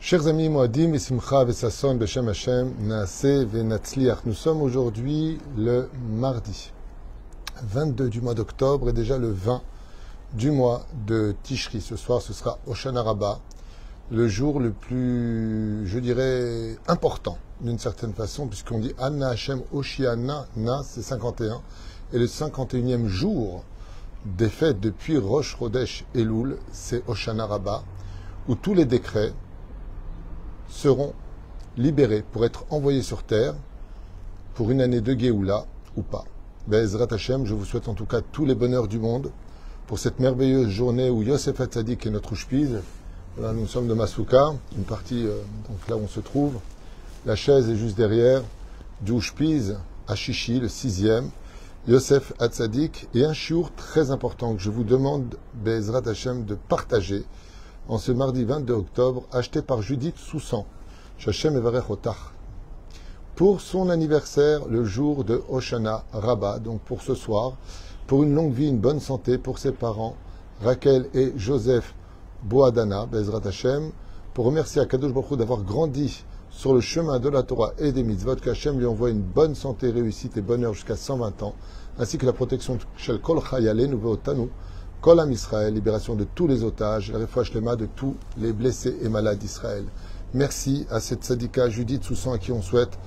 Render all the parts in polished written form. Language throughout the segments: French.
Chers amis, Moadim, Simcha, Vesasson, Beshem Hashem, Naaseh, Venatzliach. Nous sommes aujourd'hui le mardi 22 du mois d'octobre et déjà le 20 du mois de Tishri. Ce soir, ce sera Hoshana Rabbah, le jour le plus, je dirais, important d'une certaine façon, puisqu'on dit Anna Hashem Oshiana, Na, c'est 51, et le 51e jour des fêtes depuis Rosh Chodesh Elul, c'est Hoshana Rabbah, où tous les décrets seront libérés pour être envoyés sur terre pour une année de Géoula ou pas. Be'ezrat Hashem, je vous souhaite en tout cas tous les bonheurs du monde pour cette merveilleuse journée où Yosef Hatzadik est notre Ushpiz. Voilà, nous sommes de Masuka, une partie donc là où on se trouve. La chaise est juste derrière du Ushpiz à Shishi, le 6e. Yosef Hatzadik et un chiour très important que je vous demande, Be'ezrat Hashem, de partager en ce mardi 22 octobre, acheté par Judith Soussan, Shachem Evarech Otach, pour son anniversaire, le jour de Hoshana Rabbah, donc pour ce soir, pour une longue vie, une bonne santé pour ses parents, Raquel et Joseph Boadana, Bezrat Hashem, pour remercier Akadosh Baruch Hu d'avoir grandi sur le chemin de la Torah et des mitzvot, qu'Hashem lui envoie une bonne santé, réussite et bonheur jusqu'à 120 ans, ainsi que la protection de Shel Kol Chayale Nouveau Tanu, Kol Am Israël, libération de tous les otages, la refouach lema de tous les blessés et malades d'Israël. Merci à cette tzadika Judith Soussan à qui on souhaite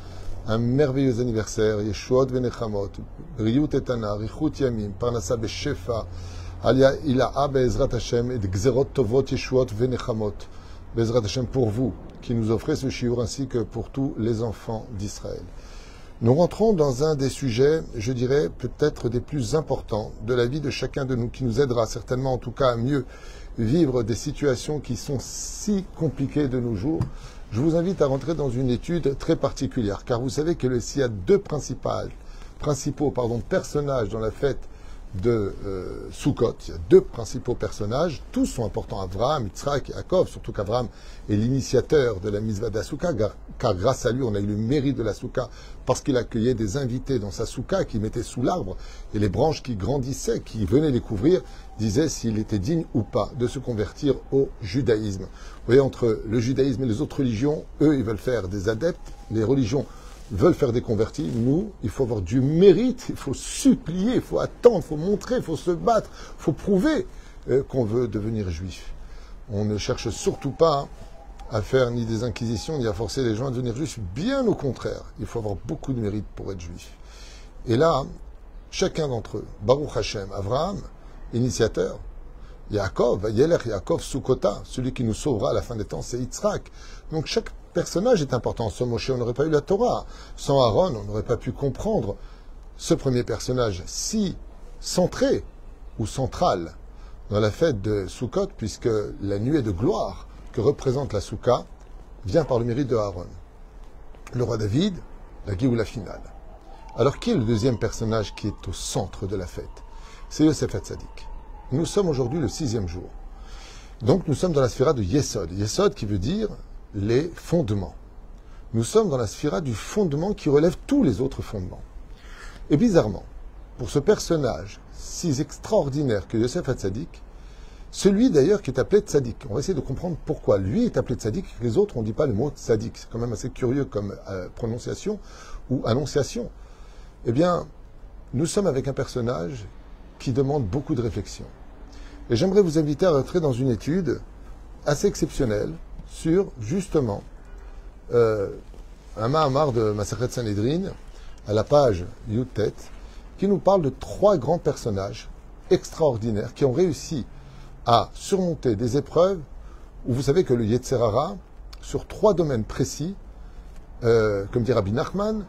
un merveilleux anniversaire. Yeshuot venechamot, Riyut etana, Richut yamim, Parnasa beshefa, Alia ilaha be'ezrat Hashem, et gzerot tovot Yeshuot venechamot. Be'ezrat Hashem pour vous qui nous offrez ce shiur ainsi que pour tous les enfants d'Israël. Nous rentrons dans un des sujets, je dirais, peut-être des plus importants de la vie de chacun de nous, qui nous aidera certainement en tout cas à mieux vivre des situations qui sont si compliquées de nos jours. Je vous invite à rentrer dans une étude très particulière, car vous savez que s'il y a deux principaux personnages dans la fête de Sukkot, il y a deux principaux personnages, tous sont importants, Avraham, Yitzhak et Yaakov, surtout qu'Avraham est l'initiateur de la mitzvah de la Soukha, car grâce à lui, on a eu le mérite de la Soukha, parce qu'il accueillait des invités dans sa Soukha, qui mettaient sous l'arbre, et les branches qui grandissaient, qui venaient les couvrir, disaient s'il était digne ou pas de se convertir au judaïsme. Vous voyez, entre le judaïsme et les autres religions, eux, ils veulent faire des adeptes, les religions veulent faire des convertis. Nous, il faut avoir du mérite, il faut supplier, il faut attendre, il faut montrer, il faut se battre, il faut prouver qu'on veut devenir juif. On ne cherche surtout pas à faire ni des inquisitions, ni à forcer les gens à devenir juifs. Bien au contraire, il faut avoir beaucoup de mérite pour être juif. Et là, chacun d'entre eux, Baruch Hashem, Avraham, initiateur, Yaakov, Yeler Yaakov Sukkota, celui qui nous sauvera à la fin des temps, c'est Yitzhak. Donc chaque personnage est important. Sans Moshe, on n'aurait pas eu la Torah. Sans Aaron, on n'aurait pas pu comprendre ce premier personnage si centré ou central dans la fête de Sukkot, puisque la nuée de gloire que représente la Soukha vient par le mérite de Aaron. Le roi David, la Géoula finale. Alors qui est le deuxième personnage qui est au centre de la fête? C'est Yosef Hatzadik. Nous sommes aujourd'hui le 6e jour. Donc nous sommes dans la sphira de Yesod. Yesod qui veut dire les fondements. Nous sommes dans la sphira du fondement qui relève tous les autres fondements. Et bizarrement, pour ce personnage si extraordinaire que Yosef Hatzadik, celui d'ailleurs qui est appelé Tzadik, on va essayer de comprendre pourquoi lui est appelé Tzadik, les autres on ne dit pas le mot Tzadik, c'est quand même assez curieux comme prononciation ou annonciation. Eh bien, nous sommes avec un personnage qui demande beaucoup de réflexion. Et j'aimerais vous inviter à rentrer dans une étude assez exceptionnelle sur, justement, un Mahamar de Masechet Sanhedrin, à la page Yud-Tet, qui nous parle de 3 grands personnages extraordinaires qui ont réussi à surmonter des épreuves où vous savez que le Yetzer Hara, sur 3 domaines précis, comme dit Rabbi Nachman,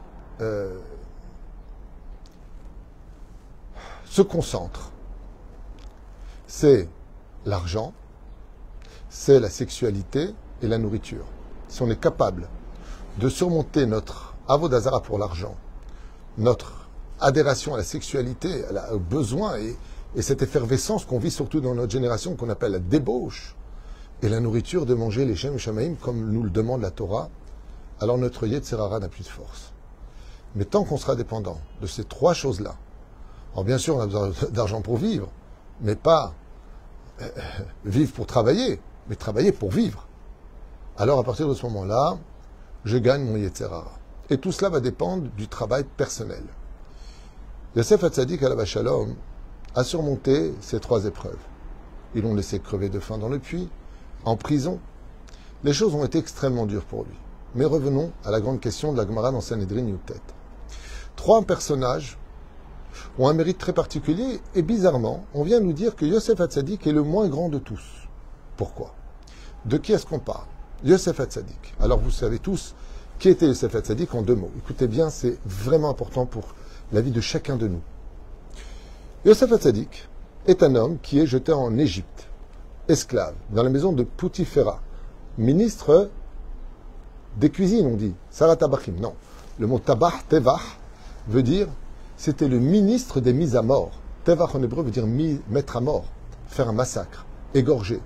se concentre. C'est l'argent, c'est la sexualité et la nourriture. Si on est capable de surmonter notre avodah zara pour l'argent, notre adhération à la sexualité, au besoin et cette effervescence qu'on vit surtout dans notre génération, qu'on appelle la débauche, et la nourriture de manger les shem shamaim comme nous le demande la Torah, alors notre Yetzer Hara n'a plus de force. Mais tant qu'on sera dépendant de ces 3 choses-là, alors bien sûr on a besoin d'argent pour vivre, mais pas vivre pour travailler, mais travailler pour vivre. alors à partir de ce moment-là, je gagne mon Yetzer Hara. Et tout cela va dépendre du travail personnel. Yosef Hatzadik alav Shalom a surmonté ces 3 épreuves. Ils l'ont laissé crever de faim dans le puits, en prison. Les choses ont été extrêmement dures pour lui. Mais revenons à la grande question de la Gemara dans Sanhedrin Yutet. 3 personnages ont un mérite très particulier et bizarrement, on vient nous dire que Yosef Hatzadik est le moins grand de tous. Pourquoi? De qui est-ce qu'on parle? Yosef Hatzadik. Alors vous savez tous qui était Yosef Hatzadik en 2 mots. Écoutez bien, c'est vraiment important pour la vie de chacun de nous. Yosef Hatzadik est un homme qui est jeté en Égypte, esclave, dans la maison de Poutifera, ministre des cuisines, on dit. Sarah Tabachim. Non. Le mot tabach, tevach, veut dire, c'était le ministre des mises à mort. Tevach en hébreu veut dire mettre à mort, faire un massacre, égorger.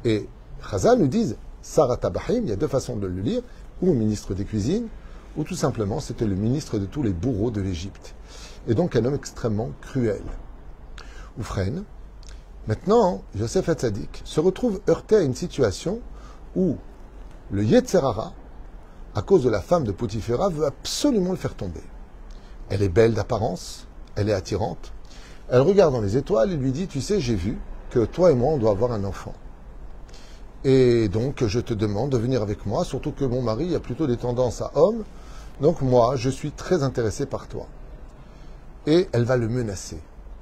Et Chazal nous disent, Sarah Tabachim, il y a 2 façons de le lire, ou ministre des cuisines, ou tout simplement, c'était le ministre de tous les bourreaux de l'Égypte. Et donc un homme extrêmement cruel. Oufren. Maintenant, Yosef Hatzadik se retrouve heurté à une situation où le Yetzer Hara, à cause de la femme de Poutifera, veut absolument le faire tomber. Elle est belle d'apparence, elle est attirante. Elle regarde dans les étoiles et lui dit, tu sais, j'ai vu que toi et moi, on doit avoir un enfant. Et donc, je te demande de venir avec moi, surtout que mon mari a plutôt des tendances à homme. Donc moi, je suis très intéressé par toi. Et elle va le menacer.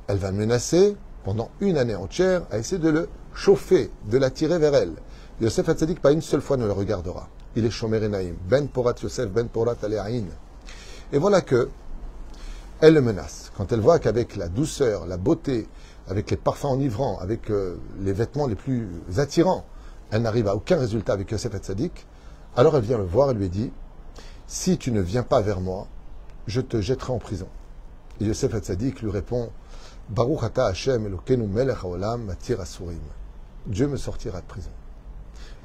Elle va le menacer pendant 1 année entière à essayer de le chauffer, de l'attirer vers elle. Yosef Hatzadik, pas une seule fois, ne le regardera. Il est Shomer Enaim. Ben Porat Yosef, Ben Porat Aleaïn. Et voilà que elle le menace. Quand elle voit qu'avec la douceur, la beauté, avec les parfums enivrants, avec les vêtements les plus attirants, elle n'arrive à aucun résultat avec Yosef Hatzadik, alors elle vient le voir et lui dit, si tu ne viens pas vers moi, je te jetterai en prison. Et Yosef Hatzadik lui répond, Baruch ata Hashem Elokeinu melech haolam matir asurim. Dieu me sortira de prison.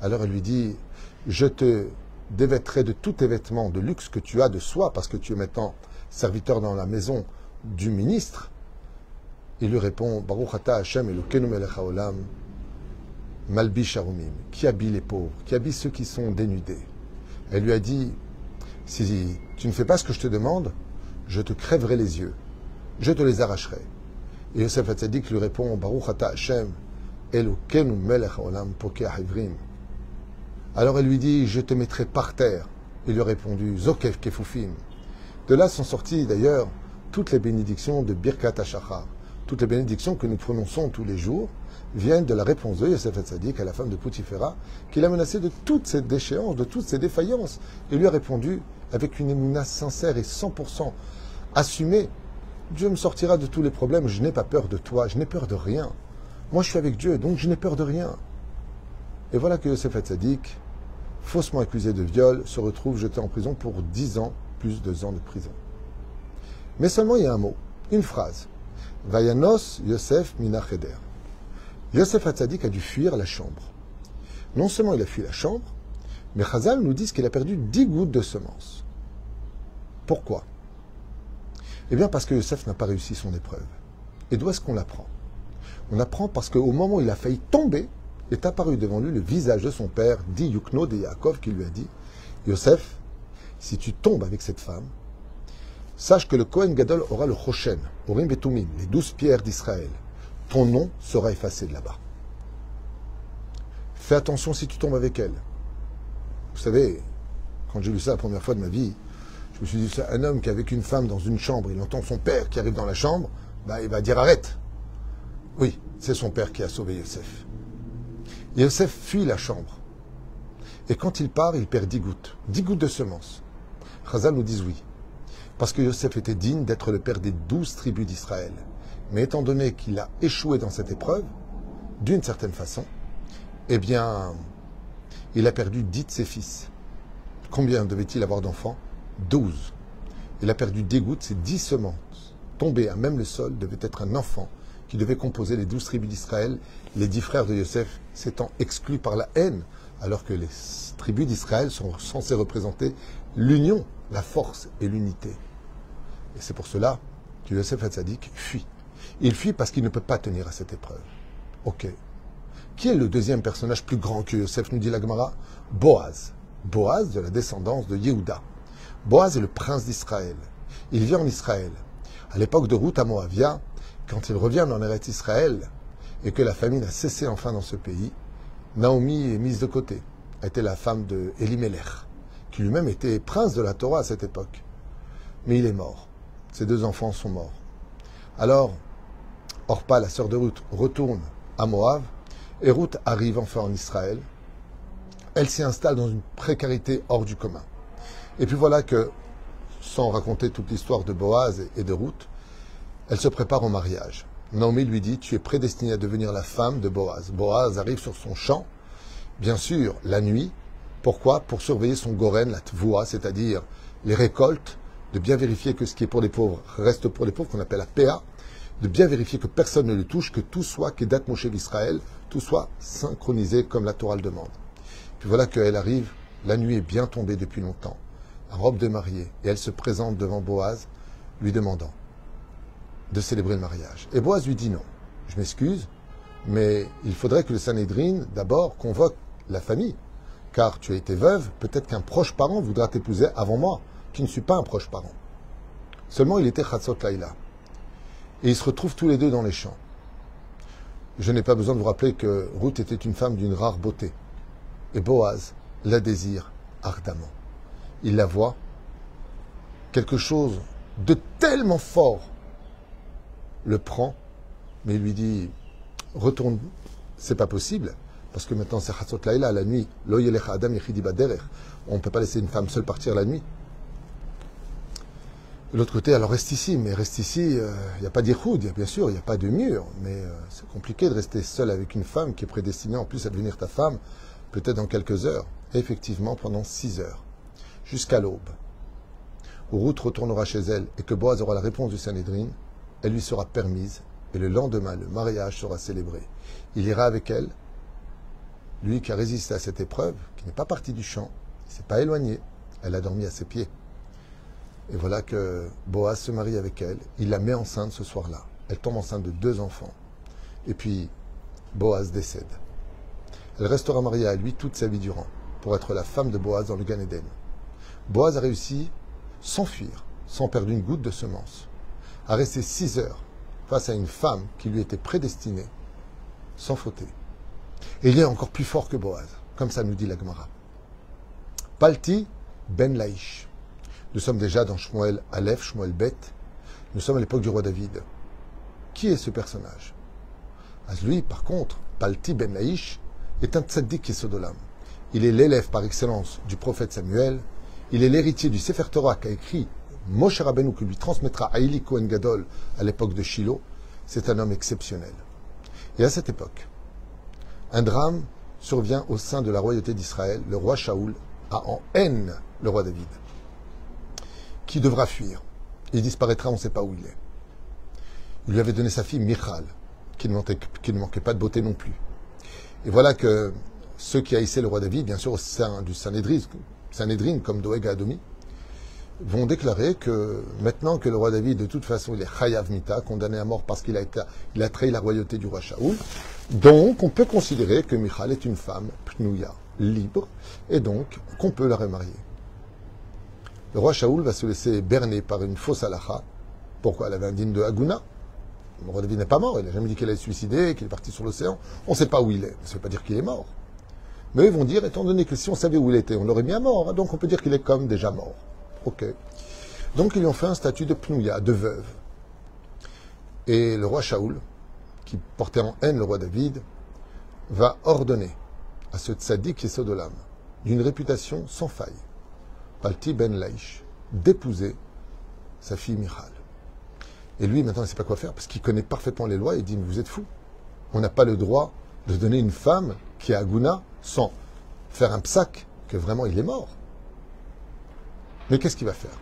Alors elle lui dit, je te dévêterai de tous tes vêtements de luxe que tu as de soie, parce que tu es maintenant serviteur dans la maison du ministre. Il lui répond, Baruch ata Hashem Elokeinu melech haolam malbish harumim, qui habille les pauvres, qui habille ceux qui sont dénudés. Elle lui a dit, si tu ne fais pas ce que je te demande, je te crèverai les yeux, je te les arracherai. Et Yosef Hatzadik lui répond, Baruch ata Hashem Elokeinu melech haolam pokeh hivrim. Alors elle lui dit, je te mettrai par terre. Il lui a répondu, Zokef Kefufim. De là sont sorties d'ailleurs toutes les bénédictions de Birkat HaShachar. Toutes les bénédictions que nous prononçons tous les jours viennent de la réponse de Yosef Hatzadik à la femme de Poutifera, qui l'a menacé de toutes ces déchéances, de toutes ces défaillances. Et lui a répondu avec une émouna sincère et 100% assumée. Dieu me sortira de tous les problèmes, je n'ai pas peur de toi, je n'ai peur de rien. Moi je suis avec Dieu, donc je n'ai peur de rien. Et voilà que Yosef Hatzadik, faussement accusé de viol, se retrouve jeté en prison pour 10 ans, plus 2 ans de prison. Mais seulement il y a un mot, une phrase. Vayanos Yosef mina cheder. Yosef Hatzadik a dû fuir la chambre. Non seulement il a fui la chambre, mais Chazal nous dit qu'il a perdu 10 gouttes de semences. Pourquoi? Eh bien parce que Yosef n'a pas réussi son épreuve. Et d'où est-ce qu'on l'apprend? On apprend parce qu'au moment où il a failli tomber, est apparu devant lui le visage de son père, dit Yukno de Yaakov, qui lui a dit, Yosef, si tu tombes avec cette femme, sache que le Kohen Gadol aura le Choshen, Urim et Tumim, les 12 pierres d'Israël. Ton nom sera effacé de là-bas. Fais attention si tu tombes avec elle. Vous savez, quand j'ai lu ça la première fois de ma vie, je me suis dit, c'est un homme qui est avec une femme dans une chambre, il entend son père qui arrive dans la chambre, il va dire arrête. Oui, c'est son père qui a sauvé Yosef. Yosef fuit la chambre. Et quand il part, il perd 10 gouttes. 10 gouttes de semences. Chazal nous dit oui. Parce que Yosef était digne d'être le père des 12 tribus d'Israël. Mais étant donné qu'il a échoué dans cette épreuve, d'une certaine façon, eh bien, il a perdu 10 de ses fils. Combien devait-il avoir d'enfants? 12. Il a perdu 10 gouttes, c'est 10 semences. Tombées à même le sol devait être un enfant qui devait composer les 12 tribus d'Israël, les 10 frères de Yosef s'étant exclus par la haine, alors que les tribus d'Israël sont censées représenter l'union, la force et l'unité. Et c'est pour cela que Yosef Hatzadik fuit. Il fuit parce qu'il ne peut pas tenir à cette épreuve. Ok. Qui est le deuxième personnage plus grand que Yosef, nous dit la Gemara? Boaz. Boaz de la descendance de Yehuda. Boaz est le prince d'Israël. Il vit en Israël. À l'époque de Ruth à Moavia, quand il revient en Eretz Israël et que la famine a cessé enfin dans ce pays, Naomi est mise de côté. Elle était la femme de Elimelech, qui lui-même était prince de la Torah à cette époque. Mais il est mort. Ses 2 enfants sont morts. Alors, Orpa, la sœur de Ruth, retourne à Moab et Ruth arrive enfin en Israël. Elle s'y installe dans une précarité hors du commun. Et puis voilà que, sans raconter toute l'histoire de Boaz et de Ruth, elle se prépare au mariage. Naomi lui dit, tu es prédestinée à devenir la femme de Boaz. Boaz arrive sur son champ, bien sûr, la nuit. Pourquoi? Pour surveiller son goren, la tvoua, c'est-à-dire les récoltes, de bien vérifier que ce qui est pour les pauvres reste pour les pauvres, qu'on appelle la PA, de bien vérifier que personne ne le touche, que tout soit Kedat Moshe d'Israël, tout soit synchronisé comme la Torah le demande. Puis voilà qu'elle arrive, la nuit est bien tombée depuis longtemps, en robe de mariée, et elle se présente devant Boaz, lui demandant de célébrer le mariage. Et Boaz lui dit non, je m'excuse, mais il faudrait que le Sanhédrin, d'abord, convoque la famille, car tu as été veuve, peut-être qu'un proche parent voudra t'épouser avant moi, qui ne suis pas un proche parent. Seulement, il était Chatzot Laïla. Et ils se retrouvent tous les deux dans les champs. Je n'ai pas besoin de vous rappeler que Ruth était une femme d'une rare beauté. Et Boaz la désire ardemment. Il la voit, quelque chose de tellement fort le prend, mais il lui dit, retourne, c'est pas possible, parce que maintenant c'est Chatzot Laïla, la nuit, Lo yelech adam yechidi baderech. On ne peut pas laisser une femme seule partir la nuit. De l'autre côté, alors reste ici, mais reste ici, il n'y a pas d'Irhoud, bien sûr, il n'y a pas de mur, mais c'est compliqué de rester seul avec une femme qui est prédestinée en plus à devenir ta femme, peut-être dans quelques heures, et effectivement pendant 6 heures, jusqu'à l'aube, où Ruth retournera chez elle et que Boaz aura la réponse du Sanhédrin, elle lui sera permise, et le lendemain, le mariage sera célébré. Il ira avec elle, lui qui a résisté à cette épreuve, qui n'est pas parti du champ, il ne s'est pas éloigné, elle a dormi à ses pieds. Et voilà que Boaz se marie avec elle, il la met enceinte ce soir-là. Elle tombe enceinte de 2 enfants. Et puis, Boaz décède. Elle restera mariée à lui toute sa vie durant, pour être la femme de Boaz dans le Gan Eden. Boaz a réussi, sans fuir, sans perdre une goutte de semence, à rester 6 heures face à une femme qui lui était prédestinée, sans fauter. Et il est encore plus fort que Boaz, comme ça nous dit la Gemara. Palti ben Laïch. Nous sommes déjà dans Shmuel Aleph, Shmuel Bet. Nous sommes à l'époque du roi David. Qui est ce personnage? Lui, par contre, Palti ben Laïch, est un tzaddik Yesodolam. Il est l'élève par excellence du prophète Samuel. Il est l'héritier du Sefer Torah qu'a écrit Moshe Rabbeinu, que lui transmettra Haïli Kohen Gadol à l'époque de Shiloh. C'est un homme exceptionnel. Et à cette époque, un drame survient au sein de la royauté d'Israël. Le roi Shaoul a en haine le roi David, qui devra fuir. Il disparaîtra, on ne sait pas où il est. Il lui avait donné sa fille Michal, qui ne manquait pas de beauté non plus. Et voilà que ceux qui haïssaient le roi David, bien sûr au sein du Sanhédrin comme Doeg et Adomi, vont déclarer que maintenant que le roi David, de toute façon, il est Chayav Mita, condamné à mort parce qu'il a trahi la royauté du roi Shaoul, donc on peut considérer que Michal est une femme pnouya, libre, et donc qu'on peut la remarier. Le roi Shaoul va se laisser berner par une fausse halakha. Pourquoi? Elle avait un digne de Haguna. Le roi David n'est pas mort, il n'a jamais dit qu'elle allait se suicider, qu'il est parti sur l'océan. On ne sait pas où il est, ça ne veut pas dire qu'il est mort. Mais ils vont dire, étant donné que si on savait où il était, on l'aurait mis à mort, hein, donc on peut dire qu'il est comme déjà mort. Ok. Donc ils lui ont fait un statut de pnouya, de veuve. Et le roi Shaoul, qui portait en haine le roi David, va ordonner à ce tzaddik Yesodolam, d'une réputation sans faille, Palti ben Laïch, d'épouser sa fille Michal. Et lui, maintenant, il ne sait pas quoi faire, parce qu'il connaît parfaitement les lois, et il dit, mais vous êtes fous. On n'a pas le droit de donner une femme qui est Aguna sans faire un psak, que vraiment il est mort. Mais qu'est-ce qu'il va faire?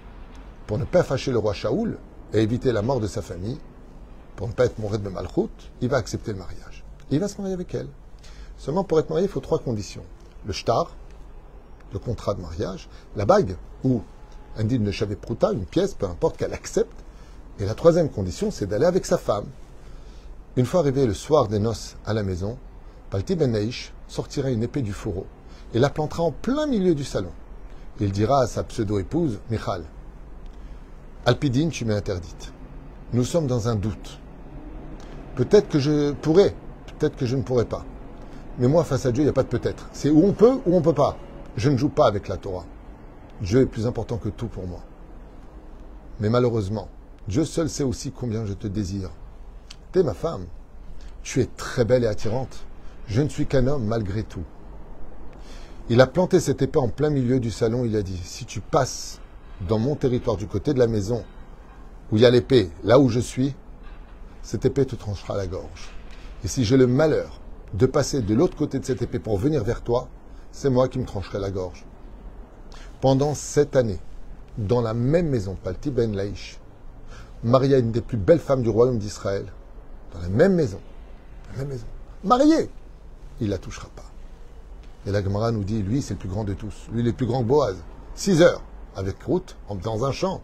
Pour ne pas fâcher le roi Shaoul et éviter la mort de sa famille, pour ne pas être mouré de Malchut, il va accepter le mariage. Et il va se marier avec elle. Seulement, pour être marié, il faut 3 conditions. Le shtar, le contrat de mariage, la bague, ou un din de chavé prouta, une pièce, peu importe, qu'elle accepte. Et la 3e condition, c'est d'aller avec sa femme. Une fois arrivé le soir des noces à la maison, Palti Ben Naïch sortira une épée du fourreau et la plantera en plein milieu du salon. Il dira à sa pseudo-épouse, Michal, Alpidine, tu m'es interdite. Nous sommes dans un doute. Peut-être que je pourrais, peut-être que je ne pourrais pas. Mais moi, face à Dieu, il n'y a pas de peut-être. C'est où on peut ou on ne peut pas. Je ne joue pas avec la Torah. Dieu est plus important que tout pour moi. Mais malheureusement, Dieu seul sait aussi combien je te désire. T'es ma femme. Tu es très belle et attirante. Je ne suis qu'un homme malgré tout. Il a planté cette épée en plein milieu du salon. Il a dit, si tu passes dans mon territoire du côté de la maison où il y a l'épée, là où je suis, cette épée te tranchera la gorge. Et si j'ai le malheur de passer de l'autre côté de cette épée pour venir vers toi, c'est moi qui me trancherai la gorge. Pendant 7 années, dans la même maison, Palti Ben Laïch, marié à une des plus belles femmes du royaume d'Israël, dans la même maison, marié, il ne la touchera pas. Et la Gemara nous dit, lui, c'est le plus grand de tous. Lui, il est plus grand que Boaz. 6 heures avec Ruth, dans un champ.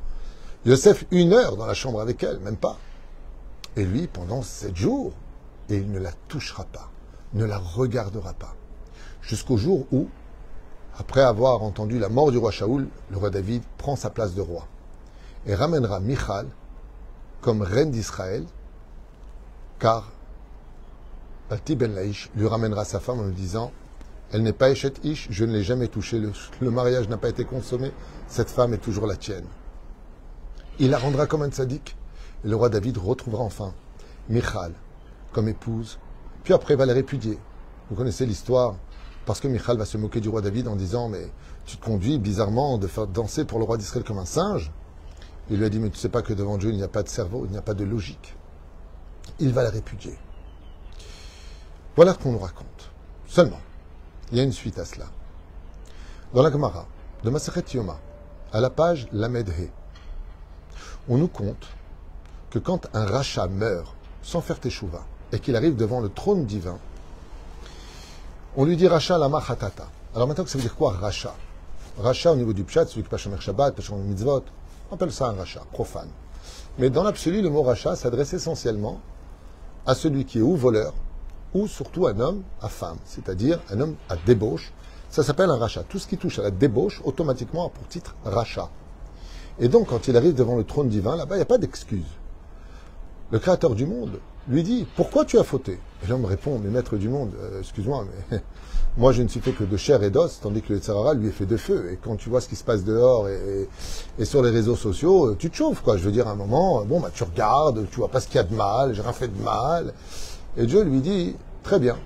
Yosef, 1 heure dans la chambre avec elle, même pas. Et lui, pendant 7 jours, et il ne la touchera pas, ne la regardera pas. Jusqu'au jour où, après avoir entendu la mort du roi Shaoul, le roi David prend sa place de roi et ramènera Michal comme reine d'Israël, car Palti Ben Laïch lui ramènera sa femme en lui disant « Elle n'est pas Eshet Ish, je ne l'ai jamais touchée, le mariage n'a pas été consommé, cette femme est toujours la tienne. » Il la rendra comme un tzaddik, et le roi David retrouvera enfin Michal comme épouse, puis après va la répudier. Vous connaissez l'histoire, parce que Michal va se moquer du roi David en disant « Mais tu te conduis bizarrement de faire danser pour le roi d'Israël comme un singe ?» Il lui a dit « Mais tu ne sais pas que devant Dieu, il n'y a pas de cerveau, il n'y a pas de logique. » Il va la répudier. Voilà ce qu'on nous raconte. Seulement, il y a une suite à cela. Dans la Gemara, de Masechet Yoma, à la page Lamed He, on nous compte que quand un rachat meurt sans faire teshuva et qu'il arrive devant le trône divin, on lui dit rachat lama chatata. Alors maintenant, ça veut dire quoi rachat? Rachat au niveau du pshat, celui qui pas shomer Shabbat, pas shomer mitzvot, on appelle ça un rachat, profane. Mais dans l'absolu, le mot rachat s'adresse essentiellement à celui qui est ou voleur, ou surtout un homme à femme, c'est-à-dire un homme à débauche. Ça s'appelle un rachat. Tout ce qui touche à la débauche, automatiquement a pour titre rachat. Et donc, quand il arrive devant le trône divin, là-bas, il n'y a pas d'excuse. Le créateur du monde lui dit « Pourquoi tu as fauté ?» Et l'homme répond « Mais maître du monde, excuse-moi, mais moi je ne suis fait que de chair et d'os, tandis que le Tsarara lui est fait de feu. Et quand tu vois ce qui se passe dehors et sur les réseaux sociaux, tu te chauffes, quoi. Je veux dire, à un moment, bon, bah, tu regardes, tu vois pas ce qu'il y a de mal, j'ai rien fait de mal. » Et Dieu lui dit « Très bien,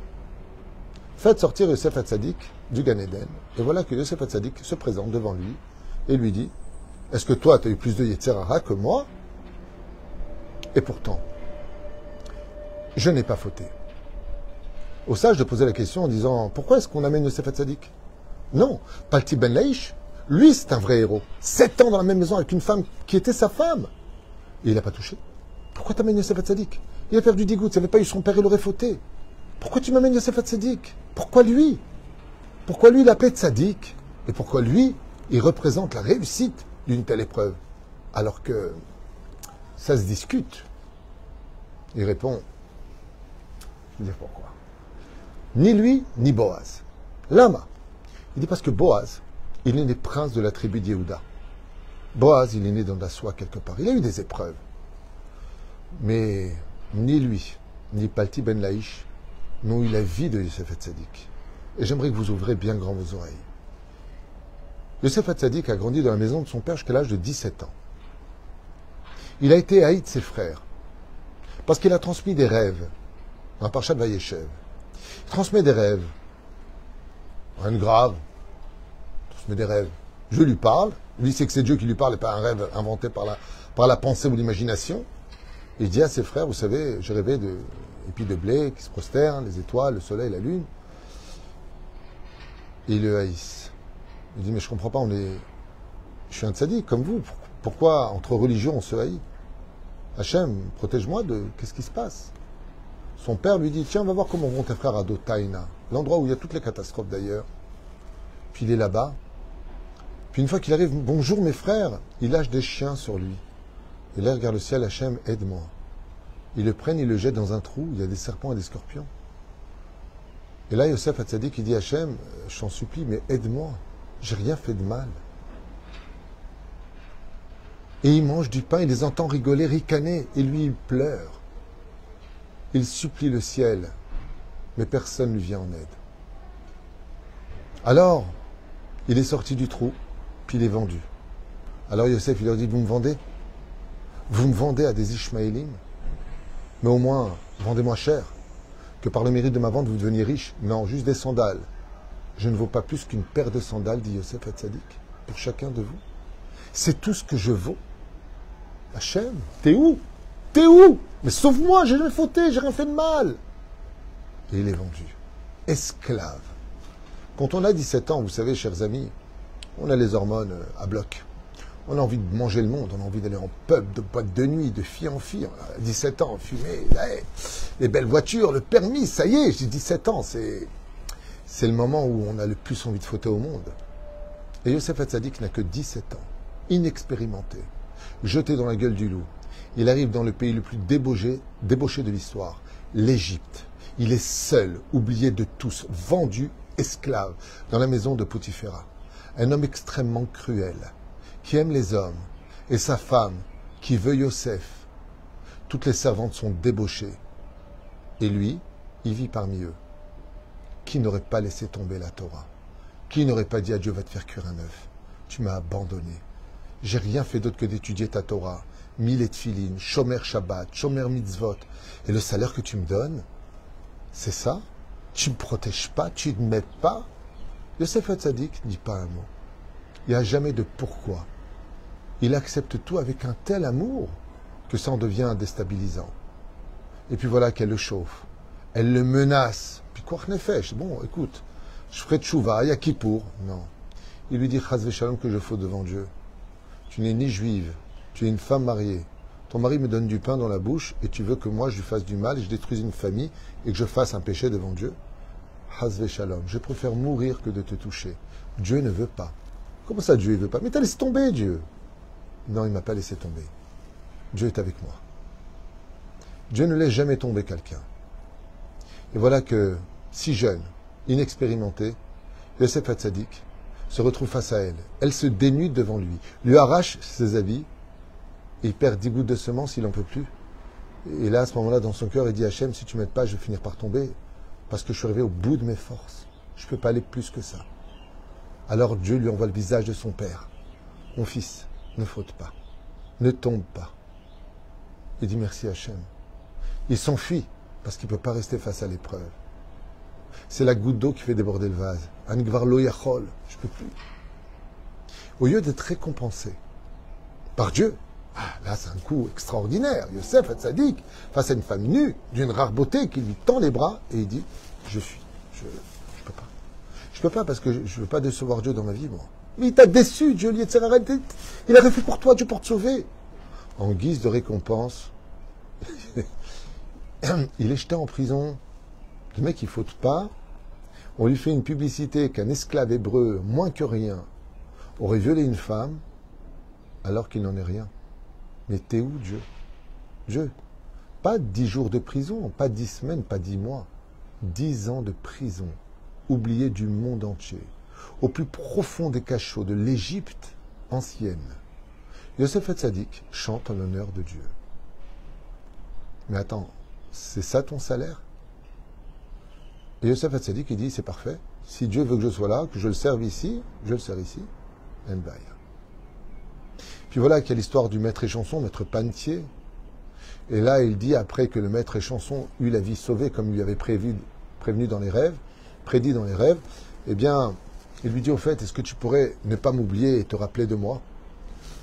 faites sortir Yosef Hatzadik du Gan Eden. » Et voilà que Yosef Hatzadik se présente devant lui et lui dit « Est-ce que toi, tu as eu plus de Yetzerara que moi ? Et pourtant, je n'ai pas fauté. » Au sage de poser la question en disant « Pourquoi est-ce qu'on amène Yosef Hatzadik ?» Non, Palti Ben Laïch, lui, c'est un vrai héros. 7 ans dans la même maison avec une femme qui était sa femme. Et il n'a pas touché. Pourquoi t'amènes Yosef Hatzadik ? Il a perdu dégoût, s'il n'avait pas eu son père, il aurait fauté. Pourquoi tu m'amènes Yosef Hatzadik ? Pourquoi lui ? Pourquoi lui, il appelait Tzadik ? Et pourquoi lui, il représente la réussite d'une telle épreuve ? Alors que ça se discute. Il répond, je vais dire pourquoi. Ni lui, ni Boaz. Lama. Il dit parce que Boaz, il est né prince de la tribu d'Yehuda. Boaz, il est né dans la soie quelque part. Il a eu des épreuves. Mais ni lui, ni Palti Ben Laïch n'ont eu la vie de Yosef Hatzadik. Et j'aimerais que vous ouvrez bien grand vos oreilles. Yosef Hatzadik a grandi dans la maison de son père jusqu'à l'âge de 17 ans. Il a été haï de ses frères, parce qu'il a transmis des rêves, dans la Parshat Vayeshev. Il transmet des rêves, rien de grave, il transmet des rêves. Je lui parle, lui sait que c'est Dieu qui lui parle et pas un rêve inventé par la pensée ou l'imagination. Il dit à ses frères, vous savez, j'ai rêvé d'épis de blé qui se prosternent, les étoiles, le soleil, la lune. Et ils le haïssent. Il dit, mais je comprends pas, je suis un tzaddik comme vous. Pourquoi entre religions on se haït? Hachem, protège-moi de qu'est-ce qui se passe? Son père lui dit, tiens, va voir comment vont tes frères à Dotaïna, l'endroit où il y a toutes les catastrophes d'ailleurs. Puis il est là-bas. Puis une fois qu'il arrive, bonjour mes frères, il lâche des chiens sur lui. Et là, il regarde le ciel, Hachem, aide-moi. Ils le prennent, ils le jettent dans un trou, il y a des serpents et des scorpions. Et là, Yosef Hatzadik, il dit Hachem, je t'en supplie, mais aide-moi. J'ai rien fait de mal. Et il mange du pain, il les entend rigoler, ricaner, et lui, il pleure. Il supplie le ciel, mais personne ne lui vient en aide. Alors, il est sorti du trou, puis il est vendu. Alors Yosef, il leur dit, vous me vendez? Vous me vendez à des Ishmaélim? Mais au moins, vendez-moi cher, que par le mérite de ma vente, vous deveniez riche. Non, juste des sandales. Je ne vaux pas plus qu'une paire de sandales, dit Yosef Hatzadik, pour chacun de vous. C'est tout ce que je vaux. Hachem, t'es où? T'es où? Mais sauve-moi, j'ai jamais fauté, j'ai rien fait de mal. Et il est vendu. Esclave. Quand on a 17 ans, vous savez, chers amis, on a les hormones à bloc. On a envie de manger le monde, on a envie d'aller en pub, de boîte de nuit, de fille en fille. 17 ans, fumer, les belles voitures, le permis, ça y est, j'ai 17 ans, c'est le moment où on a le plus envie de fauter au monde. Et Yosef Hatzadik n'a que 17 ans, inexpérimenté, jeté dans la gueule du loup. Il arrive dans le pays le plus débauché de l'histoire, l'Égypte. Il est seul, oublié de tous, vendu, esclave, dans la maison de Potiphéra. Un homme extrêmement cruel, qui aime les hommes, et sa femme, qui veut Yosef. Toutes les servantes sont débauchées. Et lui, il vit parmi eux. Qui n'aurait pas laissé tomber la Torah? Qui n'aurait pas dit à Dieu, va te faire cuire un œuf? Tu m'as abandonné. J'ai rien fait d'autre que d'étudier ta Torah. Mille et tfilin, shomer Shabbat, shomer mitzvot. Et le salaire que tu me donnes, c'est ça? Tu ne me protèges pas, tu ne m'aides pas? Yosef Hatzadik ne dit pas un mot. Il n'y a jamais de pourquoi. Il accepte tout avec un tel amour que ça en devient déstabilisant. Et puis voilà qu'elle le chauffe. Elle le menace. Puis quoi nefesh? Bon, écoute, je ferai tchouva, ya Kippour. Non. Il lui dit, chas v'shalom, que je faute devant Dieu. Tu n'es ni juive, tu es une femme mariée. Ton mari me donne du pain dans la bouche et tu veux que moi je lui fasse du mal et je détruise une famille et que je fasse un péché devant Dieu? Chas v'shalom. Je préfère mourir que de te toucher. Dieu ne veut pas. Comment ça, Dieu ne veut pas? Mais t'as laissé tomber, Dieu. Non, il ne m'a pas laissé tomber. Dieu est avec moi. Dieu ne laisse jamais tomber quelqu'un. Et voilà que, si jeune, inexpérimenté, Yosef Hatzadik se retrouve face à elle. Elle se dénude devant lui, lui arrache ses habits, et il perd 10 gouttes de semence, il n'en peut plus. Et là, à ce moment-là, dans son cœur, il dit, Hachem, si tu ne m'aides pas, je vais finir par tomber, parce que je suis arrivé au bout de mes forces. Je ne peux pas aller plus que ça. Alors Dieu lui envoie le visage de son père. Mon fils, ne faute pas, ne tombe pas. Il dit merci Hachem. Il s'enfuit parce qu'il ne peut pas rester face à l'épreuve. C'est la goutte d'eau qui fait déborder le vase. Anigvar lo yachol, je ne peux plus. Au lieu d'être récompensé par Dieu, là c'est un coup extraordinaire. Yosef Hatzadik, face à une femme nue, d'une rare beauté, qui lui tend les bras et il dit je fuis, je peux pas. Je peux pas parce que je ne veux pas décevoir Dieu dans ma vie, moi. Mais il t'a déçu, Dieu, il avait fait pour toi, Dieu pour te sauver. En guise de récompense, il est jeté en prison. Le mec, il ne faute pas. On lui fait une publicité qu'un esclave hébreu, moins que rien, aurait violé une femme, alors qu'il n'en est rien. Mais t'es où, Dieu? Dieu. Pas 10 jours de prison, pas 10 semaines, pas 10 mois. 10 ans de prison, oublié du monde entier, au plus profond des cachots de l'Égypte ancienne. Yosef Hatzadik chante en l'honneur de Dieu. Mais attends, c'est ça ton salaire? Et Yosef Hatzadik, il dit, c'est parfait. Si Dieu veut que je sois là, que je le serve ici, je le sers ici. En bail. Puis voilà qu'il y a l'histoire du maître échanson, maître Panetier. Et là, il dit, après que le maître échanson eut la vie sauvée, comme il lui avait prévenu dans les rêves, prédit dans les rêves, eh bien, il lui dit, au fait, est-ce que tu pourrais ne pas m'oublier et te rappeler de moi?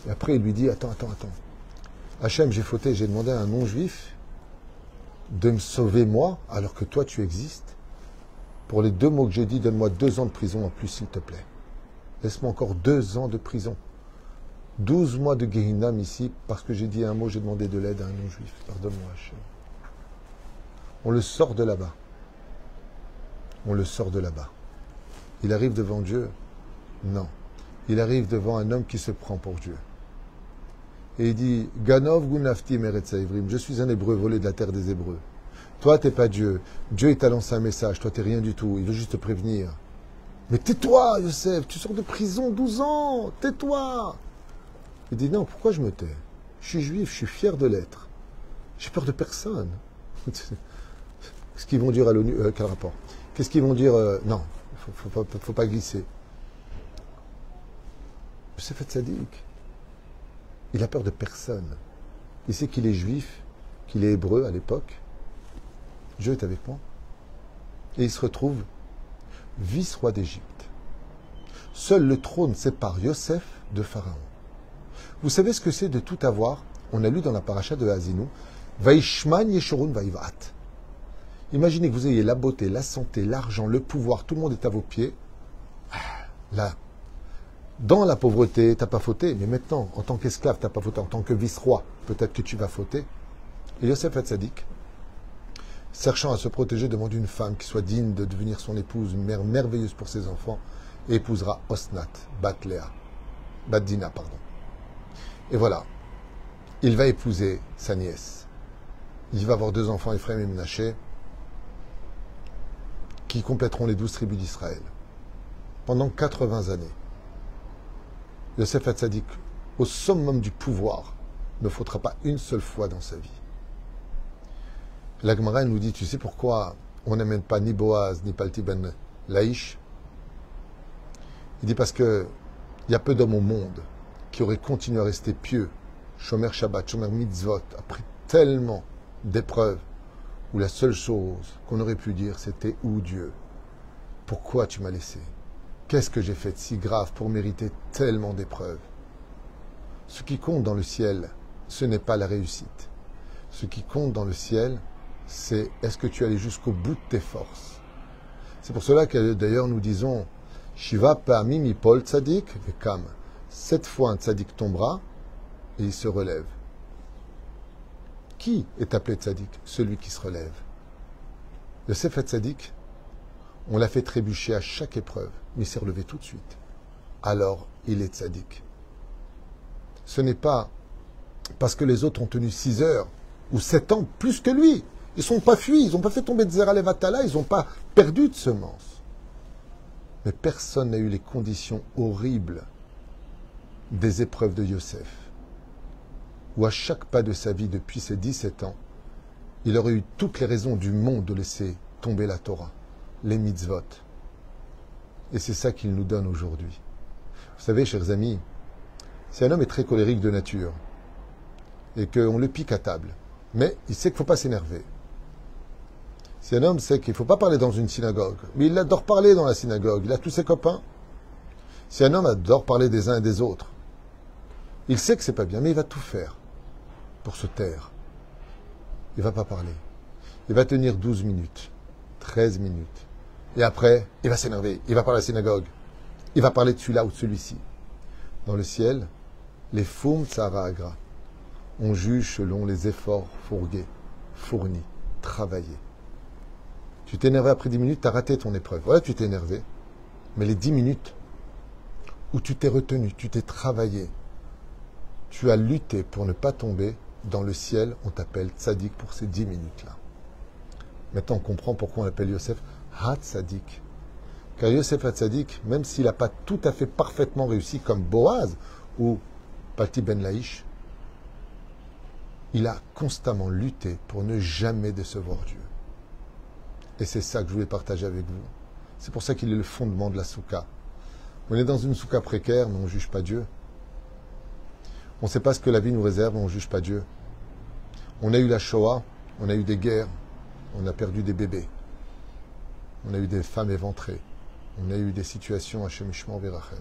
Et après, il lui dit, attends. Hachem, j'ai fauté, j'ai demandé à un non-juif de me sauver moi, alors que toi, tu existes. Pour les 2 mots que j'ai dit, donne-moi 2 ans de prison en plus, s'il te plaît. Laisse-moi encore 2 ans de prison. 12 mois de Gehinam ici, parce que j'ai dit un mot, j'ai demandé de l'aide à un non-juif. Pardonne-moi, Hachem. On le sort de là-bas. On le sort de là-bas. Il arrive devant Dieu? Non. Il arrive devant un homme qui se prend pour Dieu. Et il dit, Ganov Gunafti Meretza Ivrim, je suis un Hébreu volé de la terre des Hébreux. Toi, t'es pas Dieu. Dieu, il t'a lancé un message. Toi, t'es rien du tout. Il veut juste te prévenir. Mais tais-toi, Yosef. Tu sors de prison 12 ans. Tais-toi. Il dit non, pourquoi je me tais? Je suis juif, je suis fier de l'être. J'ai peur de personne. Qu'est-ce qu'ils vont dire à l'ONU? Quel rapport? Qu'est-ce qu'ils vont dire? Non, faut pas glisser. Yosef Hatzadik, il a peur de personne. Il sait qu'il est juif, qu'il est hébreu à l'époque. Dieu est avec moi. Et il se retrouve vice-roi d'Égypte. Seul le trône sépare Yosef de Pharaon. Vous savez ce que c'est de tout avoir? On a lu dans la paracha de Haazinu, Vaishman Yeshurun Vaivat. Imaginez que vous ayez la beauté, la santé, l'argent, le pouvoir, tout le monde est à vos pieds. Là, dans la pauvreté, tu n'as pas fauté, mais maintenant, en tant qu'esclave, tu n'as pas fauté, en tant que vice-roi, peut-être que tu vas fauter. Et Yosef Hatzadik, cherchant à se protéger, demande une femme qui soit digne de devenir son épouse, une mère merveilleuse pour ses enfants, et épousera Osnat, Bat Dina, pardon. Et voilà, il va épouser sa nièce. Il va avoir 2 enfants, Ephraim et Menaché, qui compléteront les 12 tribus d'Israël. Pendant 80 années, Yosef Hatzadik, au summum du pouvoir, ne faudra pas une seule fois dans sa vie. La Gemara nous dit, tu sais pourquoi on n'amène pas ni Boaz ni Palti ben Laïch? Il dit parce que il y a peu d'hommes au monde qui auraient continué à rester pieux, Shomer Shabbat, Shomer Mitzvot, après tellement d'épreuves, où la seule chose qu'on aurait pu dire, c'était « Où Dieu? Pourquoi tu m'as laissé? Qu'est-ce que j'ai fait de si grave pour mériter tellement d'épreuves ?» Ce qui compte dans le ciel, ce n'est pas la réussite. Ce qui compte dans le ciel, c'est est-ce que tu es allé jusqu'au bout de tes forces. C'est pour cela que d'ailleurs nous disons « Shiva pa'amim ipol tzadik vekam » 7 fois un tzadik tombera et il se relève. Qui est appelé tzadik? Celui qui se relève. Yosef Hatzadik, on l'a fait trébucher à chaque épreuve, mais il s'est relevé tout de suite. Alors, il est tzadik. Ce n'est pas parce que les autres ont tenu 6 heures ou 7 ans plus que lui. Ils ne sont pas fuis, ils n'ont pas fait tomber de Zera Levatala, ils n'ont pas perdu de semences. Mais personne n'a eu les conditions horribles des épreuves de Yosef, où à chaque pas de sa vie depuis ses 17 ans, il aurait eu toutes les raisons du monde de laisser tomber la Torah, les mitzvot. Et c'est ça qu'il nous donne aujourd'hui. Vous savez, chers amis, si un homme est très colérique de nature, et qu'on le pique à table, mais il sait qu'il ne faut pas s'énerver. Si un homme sait qu'il ne faut pas parler dans une synagogue, mais il adore parler dans la synagogue, il a tous ses copains. Si un homme adore parler des uns et des autres, il sait que c'est pas bien, mais il va tout faire pour se taire. Il ne va pas parler. Il va tenir 12 minutes, 13 minutes. Et après, il va s'énerver. Il va parler à la synagogue. Il va parler de celui-là ou de celui-ci. Dans le ciel, les foum tsara agra. On juge selon les efforts fournis, travaillés. Tu t'es énervé après 10 minutes, tu as raté ton épreuve. Voilà, tu t'es énervé. Mais les 10 minutes où tu t'es retenu, tu t'es travaillé, tu as lutté pour ne pas tomber, dans le ciel, on t'appelle tzaddik pour ces 10 minutes-là. Maintenant, on comprend pourquoi on l'appelle Yosef Hatzadik. Car Yosef Hatzadik, même s'il n'a pas tout à fait parfaitement réussi comme Boaz ou Palti ben Laïch, il a constamment lutté pour ne jamais décevoir Dieu. Et c'est ça que je voulais partager avec vous. C'est pour ça qu'il est le fondement de la soukha. On est dans une soukha précaire, mais on ne juge pas Dieu. On ne sait pas ce que la vie nous réserve, mais on ne juge pas Dieu. On a eu la Shoah, on a eu des guerres, on a perdu des bébés. On a eu des femmes éventrées. On a eu des situations à Shemishmor Virachem.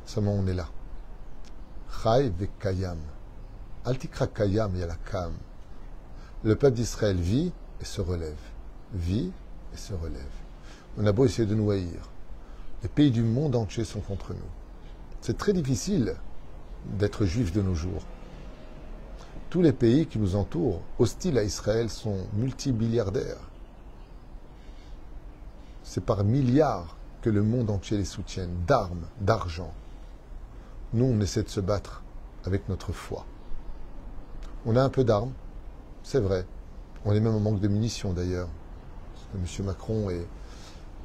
Seulement on est là. Chai vekayam. Altikra kayam yalakam. Le peuple d'Israël vit et se relève. Vit et se relève. On a beau essayer de nous haïr. Les pays du monde entier sont contre nous. C'est très difficile d'être juif de nos jours. Tous les pays qui nous entourent, hostiles à Israël, sont multimilliardaires. C'est par milliards que le monde entier les soutienne, d'armes, d'argent. Nous, on essaie de se battre avec notre foi. On a un peu d'armes, c'est vrai, On est même en manque de munitions d'ailleurs. M. Macron est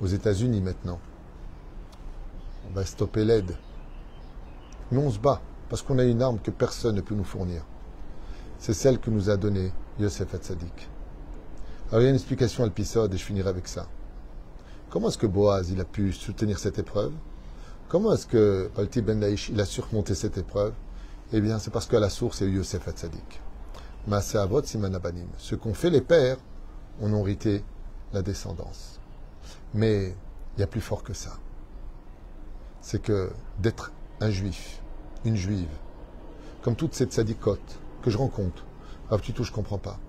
aux États-Unis maintenant. On va stopper l'aide. Mais on se bat parce qu'on a une arme que personne ne peut nous fournir. C'est celle que nous a donnée Yosef Hatzadik. Alors il y a une explication à l'épisode et je finirai avec ça. Comment est-ce que Boaz il a pu soutenir cette épreuve? Comment est-ce que Palti Ben Laïch il a surmonté cette épreuve? Eh bien, c'est parce qu'à la source, c'est Yosef Hatzadik. Maaseh Avot Siman Abanim. Ce qu'ont fait les pères, on a hérité la descendance. Mais il y a plus fort que ça. C'est que d'être un juif, une juive, comme toutes ces tzadikotes que je rencontre, ah petit tout, je comprends pas.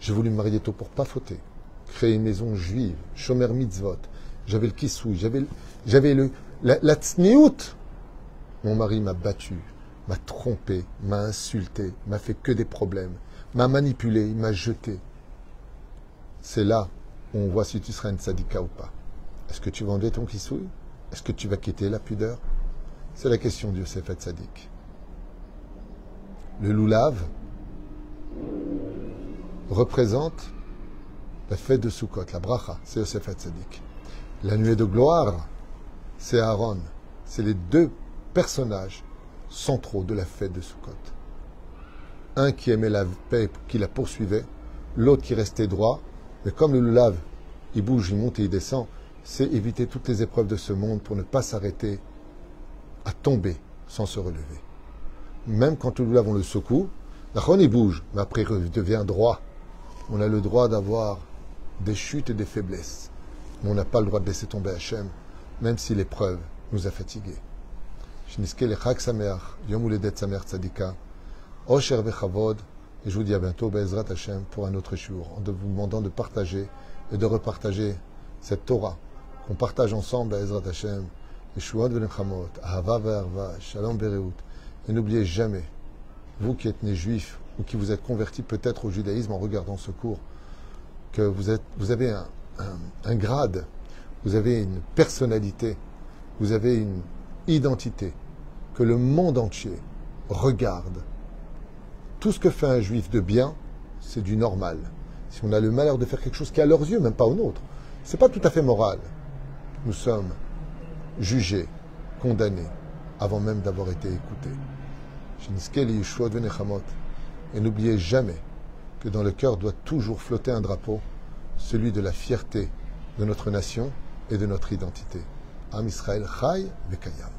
J'ai voulu me marier tôt pour pas fauter, créer une maison juive, shomer mitzvot, j'avais le kissoui, j'avais la tzniout. Mon mari m'a battu, m'a trompé, m'a insulté, m'a fait que des problèmes, m'a manipulé, il m'a jeté. C'est là où on voit si tu seras une tzadika ou pas. Est-ce que tu vas enlever ton kissoui? Est-ce que tu vas quitter la pudeur? C'est la question de Yosef Hatzadik. Le loulav représente la fête de Sukkot, la bracha, c'est Yosef Hatzadik. La nuée de gloire, c'est Aaron. C'est les deux personnages centraux de la fête de Sukkot. Un qui aimait la paix, qui la poursuivait, l'autre qui restait droit, mais comme le loulav, il bouge, il monte et il descend, c'est éviter toutes les épreuves de ce monde pour ne pas s'arrêter à tomber sans se relever. Même quand le loulav, on le secoue, l'achon il bouge, mais après il devient droit. On a le droit d'avoir des chutes et des faiblesses, mais on n'a pas le droit de laisser tomber Hachem, même si l'épreuve nous a fatigués. Shniske le Chag Sameach, Yom Uledet Sameach Tzadika, Osher Vechavod, et je vous dis à bientôt, Be'ezrat Hachem, pour un autre jour, en vous demandant de partager et de repartager cette Torah, qu'on partage ensemble, Be'ezrat Hachem, Yeshuot V'Nechamot, Ahava Ve'arva, Shalom Bereut, et n'oubliez jamais, vous qui êtes nés juifs, ou qui vous êtes convertis peut-être au judaïsme en regardant ce cours, que vous avez un grade, vous avez une personnalité, vous avez une identité, que le monde entier regarde. Tout ce que fait un juif de bien, c'est du normal. Si on a le malheur de faire quelque chose qui est à leurs yeux, même pas au nôtre, c'est pas tout à fait moral. Nous sommes jugés, condamnés, avant même d'avoir été écoutés. Et n'oubliez jamais que dans le cœur doit toujours flotter un drapeau, celui de la fierté de notre nation et de notre identité. Am Israël Chai Vekayam.